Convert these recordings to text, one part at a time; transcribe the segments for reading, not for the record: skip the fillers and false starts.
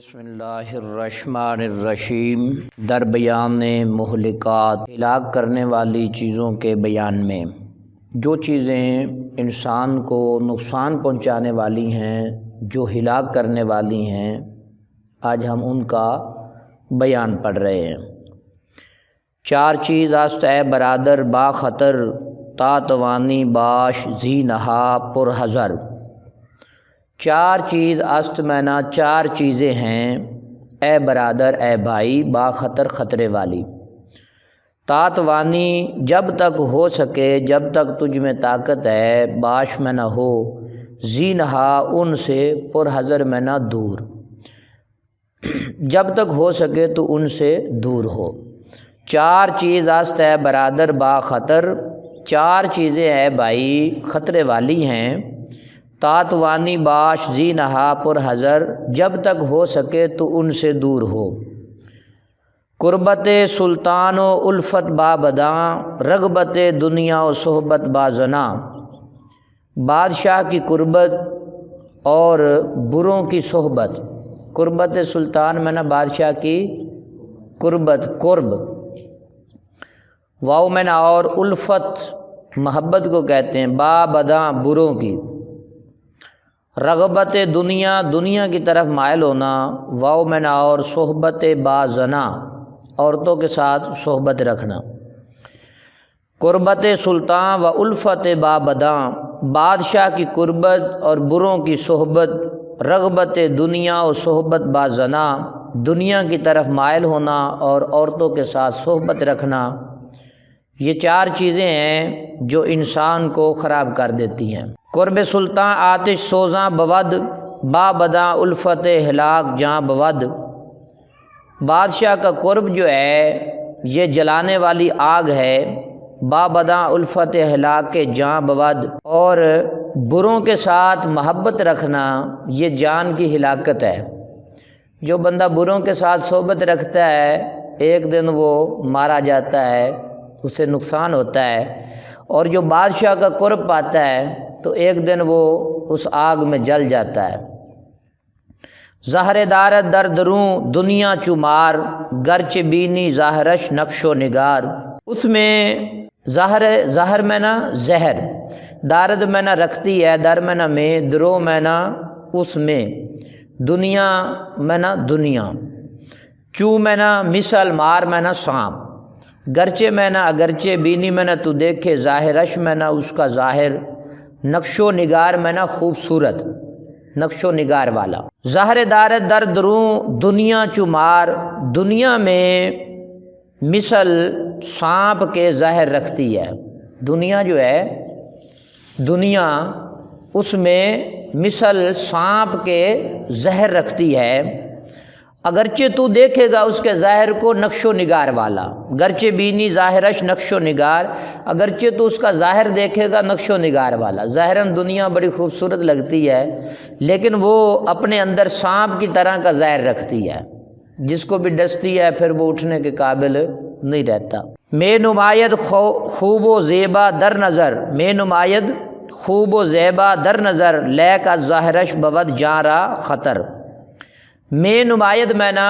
بسم اللہ الرحمن الرحیم۔ در بیان مہلکات، ہلاک کرنے والی چیزوں کے بیان میں جو چیزیں انسان کو نقصان پہنچانے والی ہیں، جو ہلاک کرنے والی ہیں، آج ہم ان کا بیان پڑھ رہے ہیں۔ چار چیز است اے برادر با خطر، تا توانی باش زی نہا پر حذر۔ چار چیز است مینا، چار چیزیں ہیں اے برادر اے بھائی، با خطر خطرے والی۔ تاتوانی جب تک ہو سکے، جب تک تجھ میں طاقت ہے، باش میں نہ ہو، زی نہا ان سے، پر حذر میں نہ دور، جب تک ہو سکے تو ان سے دور ہو۔ چار چیز است ہے برادر با خطر، چار چیزیں ہے بھائی خطرے والی ہیں۔ تاتوانی باش زی نہا پر حذر، جب تک ہو سکے تو ان سے دور ہو۔ قربت سلطان و الفت با بداں، رغبت دنیا و صحبت با زنا۔ بادشاہ کی قربت اور بروں کی صحبت۔ قربت سلطان میں نہ بادشاہ کی قربت، قرب، واؤ میں نہ، اور الفت محبت کو کہتے ہیں، با بداں بروں کی۔ رغبت دنیا، دنیا کی طرف مائل ہونا، واؤ میں نہ، اور صحبت با زنا، عورتوں کے ساتھ صحبت رکھنا۔ قربت سلطان و الفت با بداں، بادشاہ کی قربت اور بروں کی صحبت۔ رغبت دنیا و صحبت با زنا، دنیا کی طرف مائل ہونا اور عورتوں کے ساتھ صحبت رکھنا۔ یہ چار چیزیں ہیں جو انسان کو خراب کر دیتی ہیں۔ قرب سلطان آتش سوزاں بود، با بداں الفت ہلاک جاں بود۔ بادشاہ کا قرب جو ہے یہ جلانے والی آگ ہے، با بداں الفت ہلاک کے جاں بود، اور بروں کے ساتھ محبت رکھنا یہ جان کی ہلاکت ہے۔ جو بندہ بروں کے ساتھ صحبت رکھتا ہے ایک دن وہ مارا جاتا ہے، اسے نقصان ہوتا ہے، اور جو بادشاہ کا قرب پاتا ہے تو ایک دن وہ اس آگ میں جل جاتا ہے۔ زہر دارت در دروں دنیا چمار، گرچ بینی ظاہرش نقش و نگار۔ اس میں زہر میں نہ زہر، دارت میں نہ رکھتی ہے، در میں نہ میں، درو میں نہ اس میں، دنیا میں نہ دنیا، چو میں نہ مثل، مار میں نہ سانپ، گرچہ میں نہ اگرچہ، بینی میں نہ تو دیکھے، ظاہرش میں نہ اس کا ظاہر، نقش و نگار میں نہ خوبصورت، نقش و نگار والا۔ زہر دارت در دروں دنیا چمار، دنیا میں مثل سانپ کے زہر رکھتی ہے۔ دنیا جو ہے، دنیا اس میں مثل سانپ کے زہر رکھتی ہے، اگرچہ تو دیکھے گا اس کے ظاہر کو نقش و نگار والا۔ گرچہ بینی ظاہرش نقش و نگار، اگرچہ تو اس کا ظاہر دیکھے گا نقش و نگار والا۔ ظاہراً دنیا بڑی خوبصورت لگتی ہے لیکن وہ اپنے اندر سانپ کی طرح کا ظاہر رکھتی ہے، جس کو بھی ڈستی ہے پھر وہ اٹھنے کے قابل نہیں رہتا۔ میں نماید خوب و زیبا در نظر، میں نماید خوب و زیبا در نظر، لیک از ظاہرش بود جاں را خطر۔ میں نماید میں نہ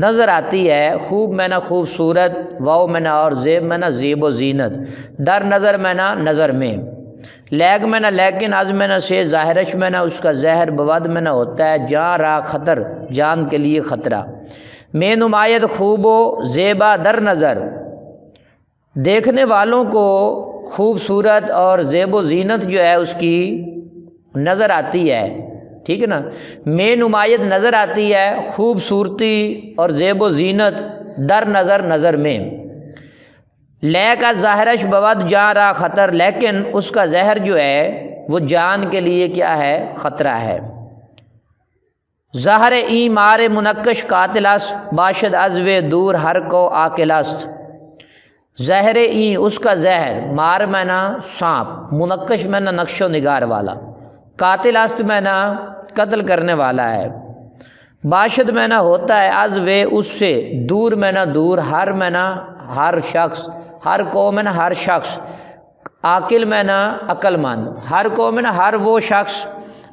نظر آتی ہے، خوب میں نہ خوبصورت، واؤ میں نہ، اور زیب میں نہ زیب و زینت، در نظر میں نہ نظر میں، لیک میں نہ لیکن، از میں نہ سے، ظاہرش میں نہ اس کا زہر، بود میں نہ ہوتا ہے، جاں را خطر، جان کے لیے خطرہ۔ میں نماید خوب و زیبا در نظر، دیکھنے والوں کو خوبصورت اور زیب و زینت جو ہے اس کی نظر آتی ہے، ٹھیک ہے نا۔ میں نماید نظر آتی ہے، خوبصورتی اور زیب و زینت در نظر، نظر میں، لیک از ظاہرش بود جاں را خطر، لیکن اس کا زہر جو ہے وہ جان کے لیے کیا ہے، خطرہ ہے۔ زہر این مار منکش قاتل است، باشد از وی دور ہر کو عاقل است۔ زہر این اس کا زہر، مار میں نہ سانپ، منکش میں نہ نقش و نگار والا، قاتل است میں نہ قتل کرنے والا ہے، باشد میں نہ ہوتا ہے، از وے اس سے، دور میں نہ دور، ہر میں نہ ہر شخص، ہر قوم میں نہ ہر شخص، عاقل میں نہ عقل مند، ہر قوم میں نہ ہر وہ شخص،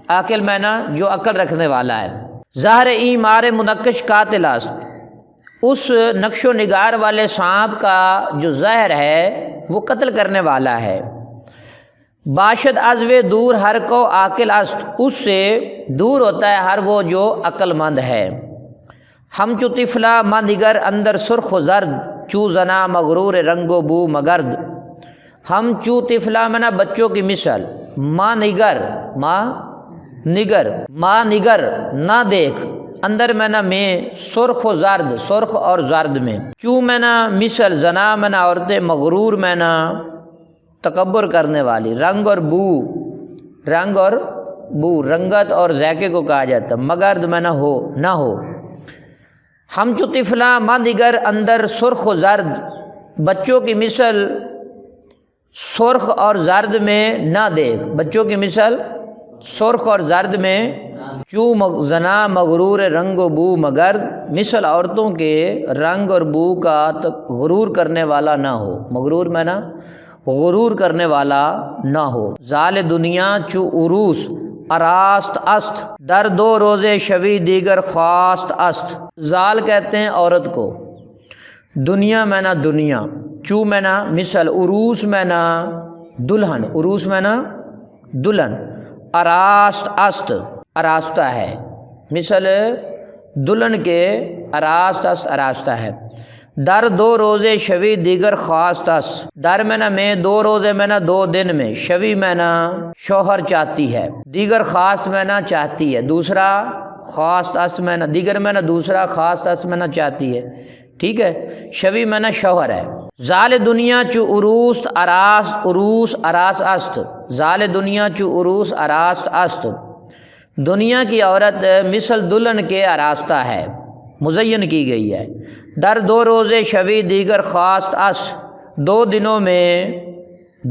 عاقل میں نہ جو عقل رکھنے والا ہے۔ ظاہر ای مار منقش قاتل است، اس نقش و نگار والے سانپ کا جو ظاہر ہے وہ قتل کرنے والا ہے۔ باشد ازوے دور ہر کو عاقل است، اس سے دور ہوتا ہے ہر وہ جو عقل مند ہے۔ ہم چو طفلا ما نگر اندر سرخ و زرد، چو زنا مغرور رنگ و بو مگرد۔ ہم چو طفلا منا بچوں کی مثل، ما نگر ما نگر نہ دیکھ، اندر میں میں سرخ و زرد، سرخ اور زرد میں، چو میں مثل زنا میں عورتیں، مغرور میں تکبر کرنے والی، رنگ اور بو رنگت اور ذائقے کو کہا جاتا، مگرد میں نہ ہو۔ ہم چو طفلا ما دیگر اندر سرخ و زرد، بچوں کی مثل سرخ اور زرد میں نہ دیکھ، بچوں کی مثل سرخ اور زرد میں، چو زنا مغرور رنگ و بو مگرد، مثل عورتوں کے رنگ اور بو کا غرور کرنے والا نہ ہو، مغرور میں نہ غرور کرنے والا نہ ہو۔ زال دنیا چو عروس اراست است، در دو روزے شوی دیگر خواست است۔ زال کہتے ہیں عورت کو، دنیا میں نہ دنیا، چو میں نہ مثل، عروس میں نہ دلہن، عروس میں نہ دلہن، اراست است آراستہ ہے، مثل دلہن کے اراست است آراستہ ہے۔ در دو روزے شوی دیگر خواست است، در میں نہ میں دو روزے میں نہ دو دن میں، شوی میں نہ شوہر چاہتی ہے، دیگر خواست میں نہ چاہتی ہے، دوسرا خواست است میں نہ، دیگر میں نہ دوسرا خواست است میں نہ چاہتی ہے، ٹھیک ہے، شوی میں نہ شوہر ہے۔ زال دنیا چو عروس اراس است، زال دنیا چو عروس اراست است، دنیا کی عورت مثل دلہن کے آراستہ ہے، مزین کی گئی ہے۔ در دو روزے شوی دیگر خواست است، دو دنوں میں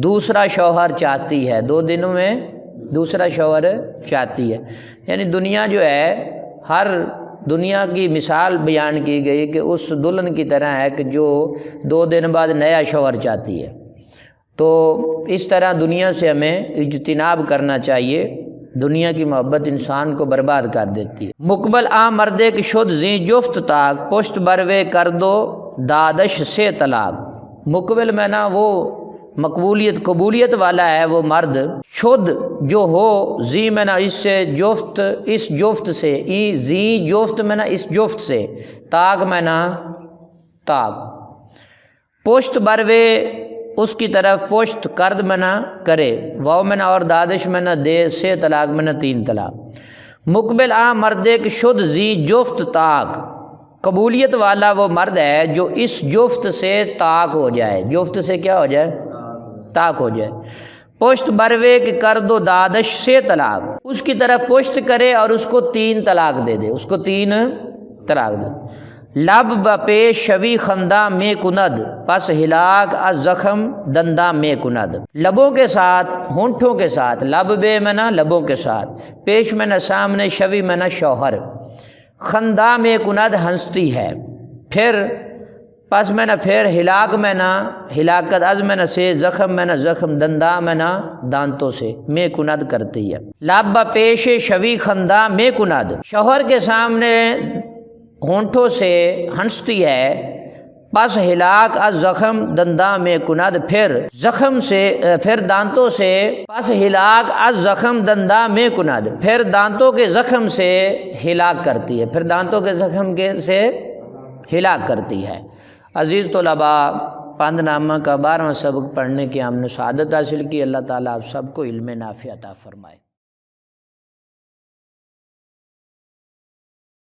دوسرا شوہر چاہتی ہے، دو دنوں میں دوسرا شوہر چاہتی ہے، یعنی دنیا جو ہے، ہر دنیا کی مثال بیان کی گئی کہ اس دلہن کی طرح ہے کہ جو دو دن بعد نیا شوہر چاہتی ہے۔ تو اس طرح دنیا سے ہمیں اجتناب کرنا چاہیے، دنیا کی محبت انسان کو برباد کر دیتی ہے۔ مقبل آ مردے کی شد زی جفت تاک، پشت بروے کر دو دادش سے طلاق۔ مقبل میں نا وہ قبولیت والا ہے وہ مرد، شد جو ہو، زی میں نا اس سے جفت، اس جفت سے، ای زی جفت میں نا اس جفت سے، تاک میں نا تاک، پشت بروے اس کی طرف، پشت کرد میں نہ کرے، واو میں نہ اور دادش میں نہ دے، سے طلاق میں نہ تین طلاق۔ مقبل آ مردے کی شد زی جفت تاک، قبولیت والا وہ مرد ہے جو اس جفت سے تاک ہو جائے، جفت سے کیا ہو جائے؟ تاک ہو جائے۔ پشت بروے کی کر دو دادش سے طلاق، اس کی طرف پشت کرے اور اس کو تین طلاق دے دے، اس کو تین طلاق دے۔ لب بپے شوی خندہ میں کند، پس ہلاک از زخم دندہ میں کند۔ لبوں کے ساتھ، ہونٹوں کے ساتھ، لب بے میں نہ لبوں کے ساتھ، پیش میں نہ سامنے، شوی میں نہ شوہر، خندہ میں کند ہنستی ہے، پھر پس میں نہ پھر، ہلاک میں نہ ہلاکت، از میں نہ سے، زخم میں نہ زخم، دندہ میں نہ دانتوں سے، میں کند کرتی ہے۔ لب پیش شوی خندہ میں کند، شوہر کے سامنے ہونٹوں سے ہنستی ہے، پس ہلاک از زخم دندہ میں کند، پھر زخم سے، پھر دانتوں سے، پس ہلاک از زخم دندہ میں کند، پھر دانتوں کے زخم سے ہلاک کرتی ہے، پھر دانتوں کے زخم کے سے ہلاک کرتی ہے۔ عزیز طلباء، پند نامہ کا 12واں سبق پڑھنے کی ہم نے سعادت حاصل کی۔ اللہ تعالیٰ آپ سب کو علم نافع عطا فرمائے۔